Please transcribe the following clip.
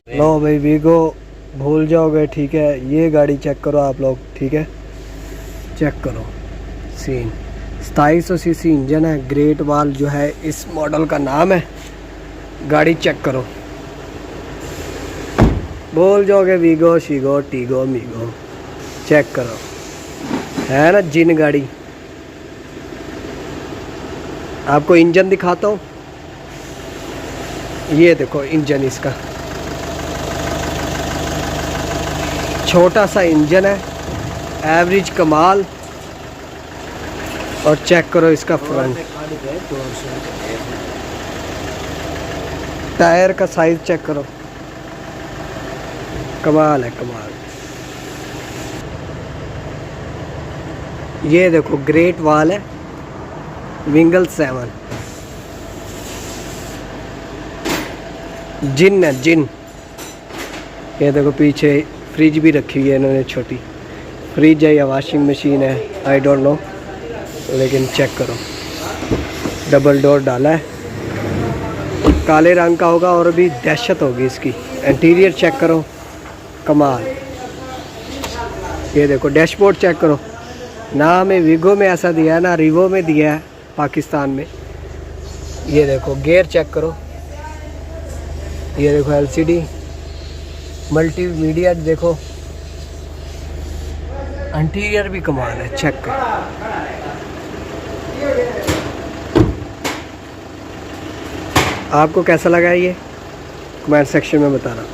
लो भाई वीगो भूल जाओगे, ठीक है। ये गाड़ी चेक करो आप लोग, ठीक है। चेक करो सीन, 2700 सीसी इंजन है, ग्रेट वाल जो है इस मॉडल का नाम है। गाड़ी चेक करो, भूल जाओगे वीगो शीगो टीगो मीगो। चेक करो, है ना जिन गाड़ी। आपको इंजन दिखाता हूँ, ये देखो इंजन इसका, छोटा सा इंजन है, एवरेज कमाल। और चेक करो इसका फ्रंट टायर का साइज चेक करो, कमाल है कमाल। ये देखो ग्रेट वाल है, विंगल 7 जिन है जिन। ये देखो पीछे फ्रिज भी रखी हुई है इन्होंने, छोटी फ्रिज है या वॉशिंग मशीन है, आई डोंट नो, लेकिन चेक करो। डबल डोर डाला है, काले रंग का होगा और भी दहशत होगी इसकी। इंटीरियर चेक करो, कमाल। ये देखो डैशबोर्ड चेक करो, ना हमें वीगो में ऐसा दिया है ना रिवो में दिया है पाकिस्तान में। ये देखो गियर चेक करो, ये देखो एलसीडी मल्टीमीडिया देखो, इंटीरियर भी कमाल है, चेक करो। आपको कैसा लगा ये कमेंट सेक्शन में बताना।